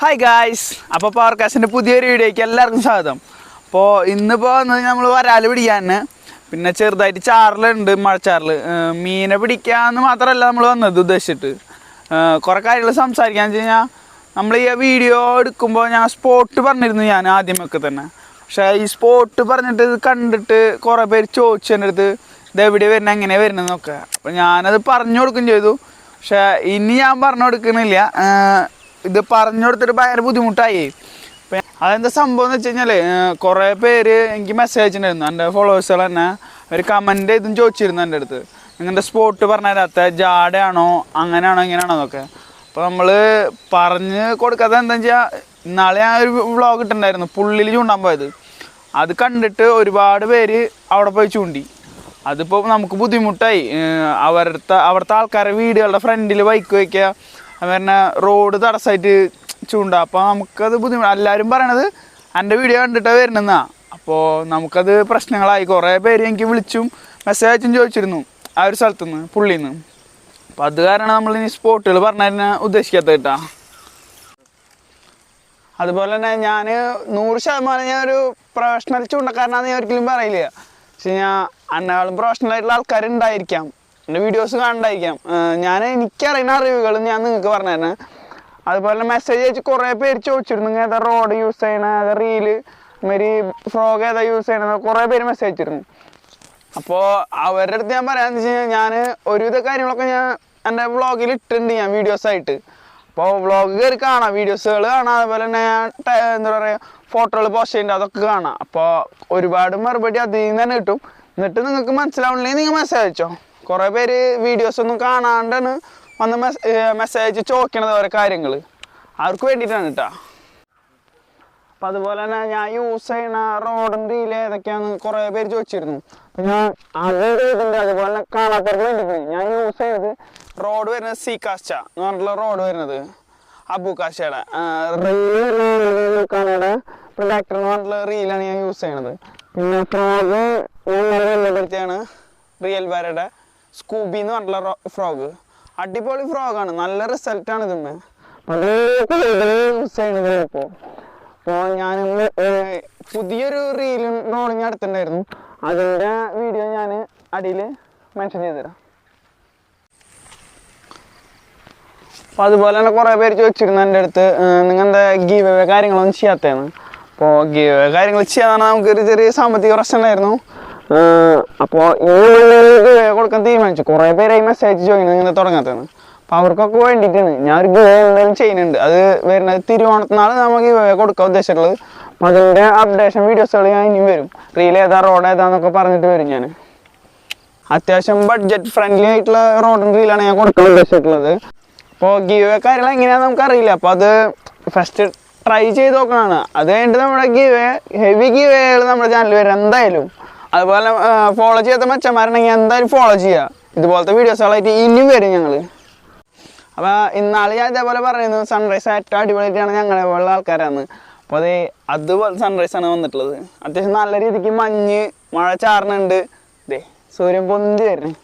Hi guys, അപ്പോൾ പവർകാസ്റ്റിൻ്റെ പുതിയൊരു വീഡിയോയ്ക്ക് എല്ലാവർക്കും സ്വാഗതം. അപ്പോൾ ഇന്നിപ്പോൾ വന്നത് നമ്മൾ വരാൽ പിടിക്കാൻ, പിന്നെ ചെറുതായിട്ട് ചാറലുണ്ട്, മഴച്ചാറിൽ മീനെ പിടിക്കാമെന്ന് മാത്രമല്ല നമ്മൾ വന്നത് ഉദ്ദേശിച്ചിട്ട് കുറേ കാര്യങ്ങൾ സംസാരിക്കാമെന്ന് വെച്ച് കഴിഞ്ഞാൽ നമ്മൾ ഈ വീഡിയോ എടുക്കുമ്പോൾ ഞാൻ സ്പോട്ട് പറഞ്ഞിരുന്നു ഞാൻ ആദ്യമൊക്കെ തന്നെ. പക്ഷേ ഈ സ്പോട്ട് പറഞ്ഞിട്ട് ഇത് കണ്ടിട്ട് കുറേ പേര് ചോദിച്ചു എൻ്റെ അടുത്ത് ഇതെവിടെ വരുന്നത് എങ്ങനെയാണ് വരുന്നതെന്നൊക്കെ. അപ്പോൾ ഞാനത് പറഞ്ഞു കൊടുക്കുകയും ചെയ്തു. പക്ഷേ ഇനി ഞാൻ പറഞ്ഞു കൊടുക്കുന്നില്ല, ഇത് പറഞ്ഞു കൊടുത്തിട്ട് ഭയങ്കര ബുദ്ധിമുട്ടായി. അപ്പം അതെന്താ സംഭവം എന്ന് വെച്ച് കഴിഞ്ഞാൽ കുറേ പേര് എനിക്ക് മെസ്സേജ് അയച്ചിട്ടുണ്ടായിരുന്നു. എൻ്റെ ഫോളോവേഴ്സുകൾ തന്നെ അവർ കമൻറ്റ് ചെയ്തും ചോദിച്ചിരുന്നു എൻ്റെ അടുത്ത്, നിങ്ങളുടെ സ്പോട്ട് പറഞ്ഞു തരാത്ത ജാടയാണോ അങ്ങനെയാണോ ഇങ്ങനെയാണോ എന്നൊക്കെ. അപ്പോൾ നമ്മൾ പറഞ്ഞ് കൊടുക്കാത്ത എന്താണെന്ന് വെച്ചാൽ ഇന്നാളെ ഞാൻ ഒരു വ്ളോഗ് ഇട്ടിട്ടുണ്ടായിരുന്നു പുള്ളിയിൽ ചൂണ്ടാൻ പോയത്. അത് കണ്ടിട്ട് ഒരുപാട് പേര് അവിടെ പോയി ചൂണ്ടി. അതിപ്പോൾ നമുക്ക് ബുദ്ധിമുട്ടായി. അവിടുത്തെ ആൾക്കാരുടെ വീടുകളുടെ ഫ്രണ്ടിൽ ബൈക്ക് വയ്ക്കുക, അവരുടെ റോഡ് തടസ്സമായിട്ട് ചൂണ്ട. അപ്പോൾ നമുക്കത് ബുദ്ധിമുട്ട്. എല്ലാവരും പറയണത് എൻ്റെ വീഡിയോ കണ്ടിട്ടാണ് വരുന്നതെന്നാണ്. അപ്പോൾ നമുക്കത് പ്രശ്നങ്ങളായി. കുറേ പേര് എനിക്ക് വിളിച്ചും മെസ്സേജ് അയച്ചും ചോദിച്ചിരുന്നു ആ ഒരു സ്ഥലത്തുനിന്ന് പുള്ളിയിൽ നിന്ന്. അപ്പോൾ അത് കാരണം നമ്മളിനി സ്പോട്ടുകൾ പറഞ്ഞതിന് ഉദ്ദേശിക്കാത്ത കേട്ടാ. അതുപോലെ തന്നെ ഞാൻ 100% ഞാനൊരു പ്രൊഫഷണൽ ചൂണ്ടക്കാരനാണെന്ന് ഞാൻ ഒരിക്കലും പറയില്ല. പക്ഷെ ഞാൻ അന്നേക്കാളും പ്രൊഫഷണലായിട്ടുള്ള ആൾക്കാരുണ്ടായിരിക്കാം, എൻ്റെ വീഡിയോസ് കാണണ്ടായിരിക്കാം. എനിക്കറിയുന്ന അറിവുകൾ ഞാൻ നിങ്ങൾക്ക് പറഞ്ഞു തരണേ. അതുപോലെ മെസ്സേജ് അയച്ച് കുറേ പേര് ചോദിച്ചിരുന്നു ഏതാ റോഡ് യൂസ് ചെയ്യണ, ഏതാ റീല് മാതിരി ഫ്രോഗ് ഏതാ യൂസ് ചെയ്യണത്, കുറേ പേര് മെസ്സേജ് അയച്ചിരുന്നു. അപ്പോൾ അവരുടെ അടുത്ത് ഞാൻ പറയാമെന്ന് വെച്ച് കഴിഞ്ഞാൽ ഞാൻ ഒരുവിധ കാര്യങ്ങളൊക്കെ ഞാൻ എൻ്റെ വ്ളോഗിൽ ഇട്ടിട്ടുണ്ട്, ഞാൻ വീഡിയോസായിട്ട്. അപ്പോൾ വ്ളോഗ് കയറി കാണാം, വീഡിയോസുകൾ കാണാം. അതുപോലെ തന്നെ എന്താ പറയുക ഫോട്ടോകൾ പോസ്റ്റ് ചെയ്യുന്നുണ്ട്, അതൊക്കെ കാണാം. അപ്പോൾ ഒരുപാട് മറുപടി അതിൽ നിന്ന് തന്നെ കിട്ടും. എന്നിട്ട് നിങ്ങൾക്ക് മനസ്സിലാവണില്ലെങ്കിൽ നിങ്ങൾ മെസ്സേജ് അയച്ചോ. കുറേ പേര് വീഡിയോസൊന്നും കാണാണ്ടാണ് വന്ന് മെസ്സേജ് അയച്ച് ചോദിക്കണത് ഓരോ കാര്യങ്ങൾ, അവർക്ക് വേണ്ടിയിട്ടാണ് കേട്ടോ. അപ്പം അതുപോലെ തന്നെ ഞാൻ യൂസ് ചെയ്യണ റോഡിൻ്റെ റീൽ ഏതൊക്കെയാണെന്ന് കുറേ പേര് ചോദിച്ചിരുന്നു. അപ്പം ഞാൻ അത് ചെയ്തിട്ടുണ്ട്. അതുപോലെ തന്നെ കാണാത്തവർക്ക് വേണ്ടിയിട്ട് ഞാൻ യൂസ് ചെയ്തത് റോഡ് വരുന്നത് സീകാസ്റ്റ എന്ന് പറഞ്ഞിട്ടുള്ള റോഡ് വരുന്നത് അബുകാശയുടെ റീലാണ്, പ്രൊഡക്ടർ എന്ന് പറഞ്ഞിട്ടുള്ള റീലാണ് ഞാൻ യൂസ് ചെയ്യണത്. പിന്നെ ഫ്രോഗ് ഞാൻ റിയൽ വാരയുടെ സ്കൂബി എന്ന് പറഞ്ഞിട്ടുള്ള ഫ്രോഗ്, അടിപൊളി ഫ്രോഗാണ്, നല്ല റിസൾട്ടാണ് ഇതിന്മേ. യൂസ് ചെയ്യണത് ഇപ്പോൾ. അപ്പോൾ ഞാൻ പുതിയൊരു റീലും റോളിങ് അടുത്തുണ്ടായിരുന്നു, അതിൻ്റെ വീഡിയോ ഞാൻ അടിയിൽ മെൻഷൻ ചെയ്തുതരാം. അപ്പോൾ അതുപോലെ തന്നെ കുറേ പേര് ചോദിച്ചിരുന്നു എൻ്റെ അടുത്ത് നിങ്ങൾ എന്താ ഗീവ് അവേ കാര്യങ്ങളൊന്നും ചെയ്യാത്തതെന്ന്. അപ്പോൾ ഗീവ് അവേ കാര്യങ്ങൾ ചെയ്യാന്നാണ് നമുക്കൊരു ചെറിയ സാമ്പത്തിക പ്രശ്നം ഉണ്ടായിരുന്നു. അപ്പോൾ ഗീവ് കൊടുക്കാൻ തീരുമാനിച്ചു. കുറേ പേരായി മെസ്സേജ് ചോദിക്കുന്നത് ഇങ്ങനെ തുടങ്ങാത്തതെന്ന്. അപ്പോൾ അവർക്കൊക്കെ വേണ്ടിയിട്ടാണ് ഞാൻ ഒരു ഗീവ് എന്തായാലും ചെയ്യുന്നുണ്ട്. അത് വരുന്നത് തിരുവോണത്തിനാൾ നമ്മൾ ഗീവ് അവേ കൊടുക്കാൻ ഉദ്ദേശിച്ചിട്ടുള്ളത്. അപ്പോൾ അതിൻ്റെ അപ്ഡേഷൻ വീഡിയോസുകൾ ഞാൻ ഇനിയും വരും. റീൽ ഏതാ റോഡ് ഏതാന്നൊക്കെ പറഞ്ഞിട്ട് വരും. ഞാൻ അത്യാവശ്യം ബഡ്ജറ്റ് ഫ്രണ്ട്ലി ആയിട്ടുള്ള റോഡ് റീലാണ് ഞാൻ കൊടുക്കാൻ ഉദ്ദേശിച്ചിട്ടുള്ളത്. അപ്പോൾ ഗീവ് അവേ കാര്യങ്ങൾ എങ്ങനെയാണെന്ന് നമുക്കറിയില്ല. അപ്പോൾ അത് ഫസ്റ്റ് ട്രൈ ചെയ്ത് നോക്കണതാണ്. അത് കഴിഞ്ഞിട്ട് നമ്മുടെ ഹെവി ഗീവ് അവേകൾ നമ്മുടെ ചാനലിൽ വരും എന്തായാലും. അതുപോലെ ഫോളോ ചെയ്യാത്ത മച്ചന്മാരുണ്ടെങ്കിൽ എന്തായാലും ഫോളോ ചെയ്യുക. ഇതുപോലത്തെ വീഡിയോസുകളായിട്ട് ഇനിയും വരും ഞങ്ങൾ. അപ്പോൾ ഇന്നാൾ ഞാൻ ഇതേപോലെ പറയുന്നു സൺറൈസ് ഏറ്റവും അടിപൊളിയായിട്ടാണ് ഞങ്ങളെ പോലുള്ള ആൾക്കാരാണ്. അപ്പോൾ അതുപോലെ സൺറൈസാണ് വന്നിട്ടുള്ളത്. അത്യാവശ്യം നല്ല രീതിക്ക് മഴ ചാറുന്നുണ്ട്. ഇതേ സൂര്യൻ പൊന്തി വരുന്നു.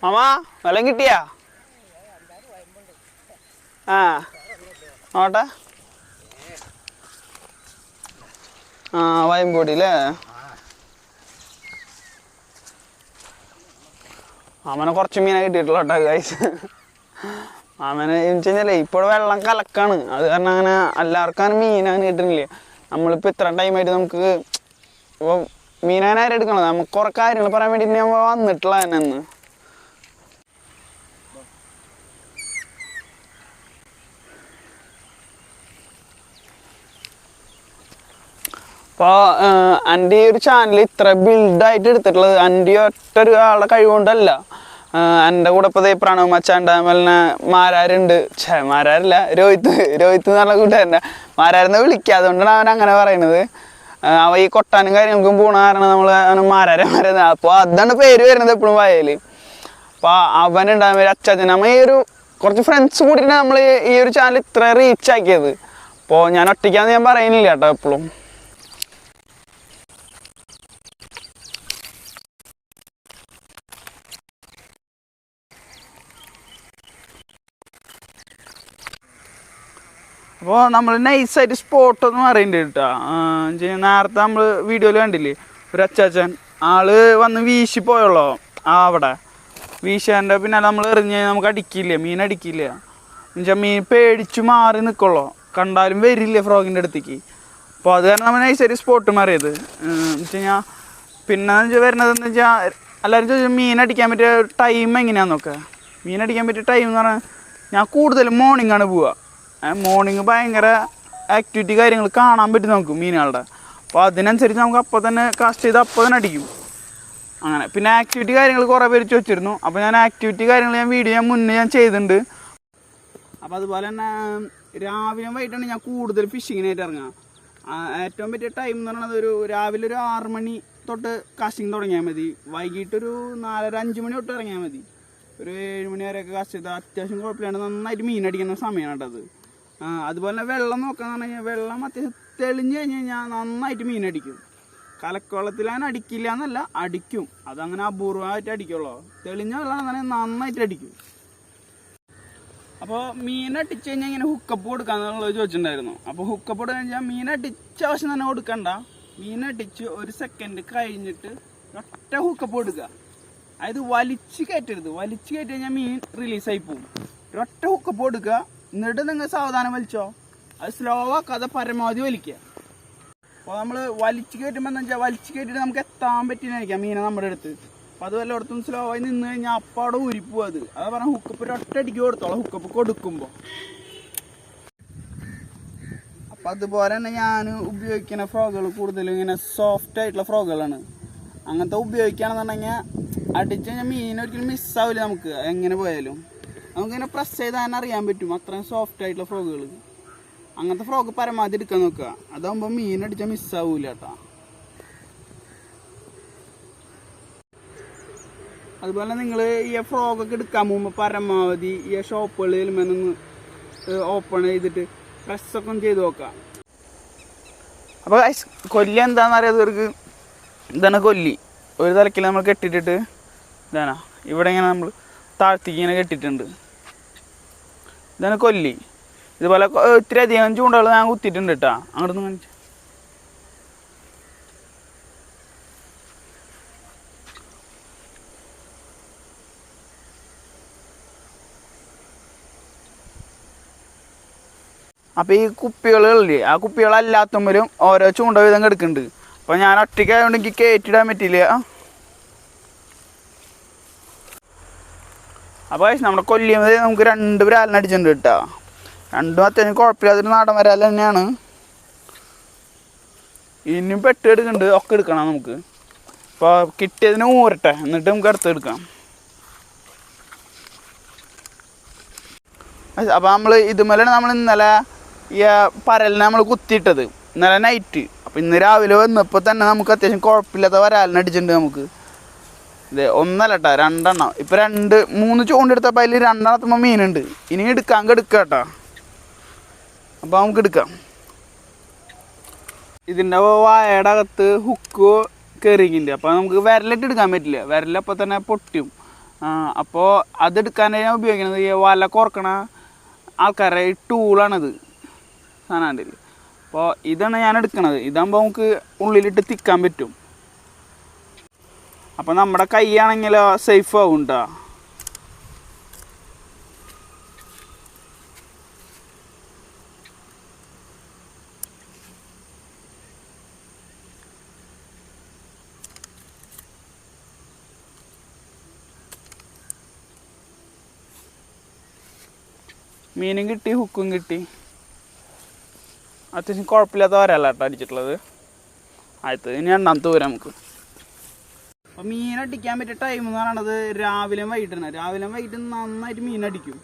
മാമാ വെള്ളം കിട്ടിയാ? നോട്ടെ. വയമ്പൊടി അല്ലേ? മാമനെ കുറച്ച് മീനെ കിട്ടിയിട്ടുള്ളൂ കേട്ടോ ഗൈസ്. മാമനെ എന്ന് വെച്ചാലേ ഇപ്പോൾ വെള്ളം കലക്കാണ്, അത് കാരണം അങ്ങനെ എല്ലാവർക്കും മീനങ്ങനെ കിട്ടുന്നില്ല. നമ്മളിപ്പോൾ ഇത്ര ടൈമായിട്ട് നമുക്ക് ഇപ്പോൾ മീനങ്ങനെ ആരും എടുക്കണം. നമുക്ക് കുറേ കാര്യങ്ങൾ പറയാൻ വേണ്ടിയിട്ട് ഞാൻ വന്നിട്ടുള്ള തന്നെ. അപ്പോൾ എൻ്റെ ഈ ഒരു ചാനൽ ഇത്ര ബിൽഡായിട്ട് എടുത്തിട്ടുള്ളത് എൻ്റെ ഒറ്റ ഒരാളുടെ കഴിവുകൊണ്ടല്ല. എൻ്റെ കൂടെ ഇപ്പോൾ പ്രണവ് മച്ചാണ്ട്, അതുപോലെ മാരാരുണ്ട്. മാരാരില്ല, രോഹിത്ത് എന്ന് പറഞ്ഞ കൂട്ടുകാരൻ്റെ മാരാരെന്ന് വിളിക്കുക. അതുകൊണ്ടാണ് അവൻ അങ്ങനെ പറയുന്നത്. അവ ഈ കൊട്ടാനും കാര്യങ്ങൾക്കും പോണ കാരണം നമ്മൾ അവന് മാരാരെ. അപ്പോൾ അതാണ് പേര് വരുന്നത് എപ്പോഴും വയൽ. അപ്പോൾ അവനുണ്ടാകുമ്പോൾ അച്ചാച്ചൻ നമ്മ ഈ ഒരു കുറച്ച് ഫ്രണ്ട്സ് കൂടിയിട്ട് നമ്മൾ ഈ ഒരു ചാനൽ ഇത്ര റീച്ച് ആക്കിയത്. അപ്പോൾ ഞാൻ ഒറ്റയ്ക്കാന്ന് ഞാൻ പറയുന്നില്ല കേട്ടോ എപ്പോഴും. അപ്പോൾ നമ്മൾ നൈസായിട്ട് സ്പോട്ടൊന്നും അറിയണ്ട കേട്ടോ. നേരത്തെ നമ്മൾ വീഡിയോയിൽ കണ്ടില്ലേ ഒരു അച്ചാച്ചൻ ആള് വന്ന് വീശി പോയുള്ളോ അവിടെ വീശാൻ്റെ പിന്നെ നമ്മൾ എറിഞ്ഞ് നമുക്ക് അടിക്കില്ല, മീൻ അടിക്കില്ല എന്നുവെച്ചാൽ മീൻ പേടിച്ച് മാറി നിൽക്കുള്ളൂ, കണ്ടാലും വരില്ല ഫ്രോഗിൻ്റെ അടുത്തേക്ക്. അപ്പോൾ അത് കാരണം നമ്മൾ നൈസായിട്ട് സ്പോട്ട് മാറിയത് എന്ന് വെച്ച് കഴിഞ്ഞാൽ. പിന്നെ വരുന്നതെന്ന് വെച്ചാൽ എല്ലാവരും ചോദിച്ചാൽ മീൻ അടിക്കാൻ പറ്റിയ ടൈം എങ്ങനെയാണെന്ന് നോക്കുക. മീൻ അടിക്കാൻ പറ്റിയ ടൈം എന്ന് പറഞ്ഞാൽ ഞാൻ കൂടുതലും മോർണിംഗാണ് പോവുക. മോർണിംഗ് ഭയങ്കര ആക്ടിവിറ്റി കാര്യങ്ങൾ കാണാൻ പറ്റും നമുക്ക് മീനുകളുടെ. അപ്പോൾ അതിനനുസരിച്ച് നമുക്ക് അപ്പോൾ തന്നെ കാസ്റ്റ് ചെയ്ത് അപ്പോൾ തന്നെ അടിക്കും അങ്ങനെ. പിന്നെ ആക്ടിവിറ്റി കാര്യങ്ങൾ കുറേ പേര് ചോദിച്ചിരുന്നു. അപ്പോൾ ഞാൻ ആക്ടിവിറ്റി കാര്യങ്ങൾ വീഡിയോ മുന്നേ ചെയ്തിട്ടുണ്ട്. അപ്പോൾ അതുപോലെ തന്നെ രാവിലെ വൈകിട്ടാണ് ഞാൻ കൂടുതൽ ഫിഷിങ്ങിനായിട്ട് ഇറങ്ങുക. ഏറ്റവും പറ്റിയ ടൈം എന്ന് പറയുന്നത് രാവിലെ ഒരു 6 മണി തൊട്ട് കാസ്റ്റിംഗ് തുടങ്ങിയാൽ മതി. വൈകിട്ടൊരു 4:30-5 മണി തൊട്ട് ഇറങ്ങിയാൽ മതി. ഒരു 7 മണി വരെയൊക്കെ കാസ്റ്റ് ചെയ്താൽ അത്യാവശ്യം കുഴപ്പമില്ലാണ്ട് നന്നായിട്ട് മീൻ അടിക്കുന്ന സമയമാണ് കേട്ടത്. അതുപോലെ തന്നെ വെള്ളം നോക്കാന്ന് പറഞ്ഞു കഴിഞ്ഞാൽ വെള്ളം അത്യാവശ്യം തെളിഞ്ഞ് കഴിഞ്ഞ് കഴിഞ്ഞാൽ നന്നായിട്ട് മീൻ അടിക്കും. കലക്കവെള്ളത്തിലാണ് അടിക്കില്ല എന്നല്ല, അടിക്കും. അതങ്ങനെ അപൂർവമായിട്ട് അടിക്കുള്ളൂ. തെളിഞ്ഞ വെള്ളം നന്നായിട്ട് അടിക്കും. അപ്പോൾ മീൻ അടിച്ച് കഴിഞ്ഞാൽ ഇങ്ങനെ ഹുക്കപ്പ് കൊടുക്കാന്നുള്ളത് ചോദിച്ചിട്ടുണ്ടായിരുന്നു. അപ്പോൾ ഹുക്കപ്പ് കൊടുക്കാൻ കഴിഞ്ഞാൽ മീൻ അടിച്ച ആവശ്യം തന്നെ കൊടുക്കണ്ട. മീൻ അടിച്ച് 1 സെക്കൻഡ് കഴിഞ്ഞിട്ട് ഒറ്റ ഹുക്കപ്പ് കൊടുക്കുക. അതായത് വലിച്ച് കയറ്റരുത്. വലിച്ച് കയറ്റി കഴിഞ്ഞാൽ മീൻ റിലീസായി പോകും. ഒറ്റ ഹുക്കപ്പ് കൊടുക്കുക. എന്നിട്ട് നിങ്ങൾ സാവധാനം വലിച്ചോ. അത് സ്ലോ ആക്കാതെ പരമാവധി വലിക്കുക. അപ്പോൾ നമ്മൾ വലിച്ച് കയറ്റുമ്പോൾ എന്താ വെച്ചാൽ വലിച്ച് കയറ്റിയിട്ട് നമുക്ക് എത്താൻ പറ്റിയിരിക്കാം മീനെ നമ്മുടെ അടുത്ത്. അപ്പോൾ അത് വല്ലയിടത്തും സ്ലോ ആയി നിന്ന് കഴിഞ്ഞാൽ അപ്പം അവിടെ ഉരിപ്പോവും. അത് പറഞ്ഞാൽ ഹുക്കപ്പ് ഒറ്റയടിക്ക് കൊടുത്തോളാം ഹുക്കപ്പ് കൊടുക്കുമ്പോൾ. അപ്പം അതുപോലെ തന്നെ ഞാൻ ഉപയോഗിക്കുന്ന ഫ്രോഗുകൾ കൂടുതലും ഇങ്ങനെ സോഫ്റ്റ് ആയിട്ടുള്ള ഫ്രോഗുകളാണ്. അങ്ങനത്തെ ഉപയോഗിക്കുകയാണെന്നുണ്ടെങ്കിൽ അടിച്ച് കഴിഞ്ഞാൽ മീൻ ഒരിക്കലും മിസ്സാവില്ല. നമുക്ക് എങ്ങനെ പോയാലും നമുക്കിങ്ങനെ പ്രസ് ചെയ്താൽ തന്നെ അറിയാൻ പറ്റും അത്രയും സോഫ്റ്റ് ആയിട്ടുള്ള ഫ്രോഗുകൾ. അങ്ങനത്തെ ഫ്രോഗ് പരമാവധി എടുക്കാൻ നോക്കുക. അതാകുമ്പോൾ മീൻ അടിച്ചാൽ മിസ്സാവൂല കേട്ടോ. അതുപോലെ നിങ്ങൾ ഈ ഫ്രോഗൊക്കെ എടുക്കാൻ പോകുമ്പോൾ പരമാവധി ഈ ഷോപ്പുകളിൽ നിന്ന് ഓപ്പൺ ചെയ്തിട്ട് പ്രസ്സൊക്കെ ഒന്ന് ചെയ്ത് നോക്കാം. അപ്പോൾ കൊല്ലി എന്താണെന്ന് അറിയാത്തവർക്ക് ഇതാണ് കൊല്ലി. ഒരു തലക്കിൽ നമ്മൾ കെട്ടിയിട്ടിട്ട് ഇതാണ് ഇവിടെ ഇങ്ങനെ നമ്മൾ താഴ്ത്തിക്ക് ഇങ്ങനെ കെട്ടിയിട്ടുണ്ട്. ഇതാണ് കൊല്ലി. ഇതുപോലെ ഇത്തിരി അധികം ചൂണ്ടകൾ ഞാൻ കുത്തിയിട്ടുണ്ട് കേട്ടോ. അങ്ങോട്ടൊന്ന് കാണിച്ചു. അപ്പോൾ ഈ കുപ്പികളില്ലേ ആ കുപ്പികളല്ലാത്തുമ്പോഴും ഓരോ ചൂണ്ട വീതം കിടക്കുന്നുണ്ട്. അപ്പോൾ ഞാൻ ഒറ്റയ്ക്കായതുകൊണ്ട് എനിക്ക് കയറ്റിടാൻ പറ്റില്ല. അപ്പോൾ നമ്മുടെ കൊല്ലിയത് നമുക്ക് 2 വരാലിന് അടിച്ചിട്ടുണ്ട് കേട്ടോ. 2 അത്യാവശ്യം കുഴപ്പമില്ലാത്തൊരു നാടൻ വരാൽ തന്നെയാണ്. ഇനിയും പെട്ട് എടുക്കുന്നുണ്ട്. ഒക്കെ എടുക്കണം നമുക്ക്. അപ്പോൾ കിട്ടിയതിന് ഊരട്ടെ, എന്നിട്ട് നമുക്ക് അടുത്ത് എടുക്കാം. അപ്പോൾ നമ്മൾ ഇതുമല്ലാണ് നമ്മൾ ഇന്നലെ ഈ പരലിനെ നമ്മൾ കുത്തിയിട്ടത് ഇന്നലെ നൈറ്റ്. അപ്പോൾ ഇന്ന് രാവിലെ വന്നപ്പോൾ തന്നെ നമുക്ക് അത്യാവശ്യം കുഴപ്പമില്ലാത്ത വരാലിന് അടിച്ചിട്ടുണ്ട് നമുക്ക്. ഇതേ ഒന്നല്ല കേട്ടോ, 2 എണ്ണം. ഇപ്പോൾ 2-3 ചൂണ്ടെടുത്തപ്പോൾ അതിൽ 2 എണ്ണത്തുമ്പോൾ മീനുണ്ട്. ഇനി എടുക്കാം കേട്ടോ. അപ്പോൾ നമുക്ക് എടുക്കാം. ഇതിൻ്റെ വായയുടെ അകത്ത് ഹുക്ക് കയറിയിട്ടുണ്ട്. അപ്പോൾ നമുക്ക് വിരലിട്ട് എടുക്കാൻ പറ്റില്ല. വിരലപ്പോൾ തന്നെ പൊട്ടിയും. അപ്പോൾ അതെടുക്കാനായി ഞാൻ ഉപയോഗിക്കുന്നത് ഈ വല കുറക്കണ ആൾക്കാരുടെ ഈ ടൂളാണിത്. സാധനം. അപ്പോൾ ഇതാണ് ഞാൻ എടുക്കണത്. ഇതാകുമ്പോൾ നമുക്ക് ഉള്ളിലിട്ട് തിക്കാൻ പറ്റും. അപ്പോൾ നമ്മുടെ കൈയാണെങ്കിലോ സേഫ് ആവും കേട്ടോ. മീനും കിട്ടി, ഹുക്കും കിട്ടി. അത്യാവശ്യം കുഴപ്പമില്ലാത്ത വരല്ല കേട്ടോ അടിച്ചിട്ടുള്ളത്. ആദ്യത്തെ ഇനി 2ാമത്തെ വരാം നമുക്ക്. അപ്പോൾ മീൻ അടിക്കാൻ പറ്റിയ ടൈം എന്ന് പറയുന്നത് രാവിലെ വൈകിട്ടാണ്. രാവിലെ വൈകിട്ട് നന്നായിട്ട് മീൻ അടിക്കും.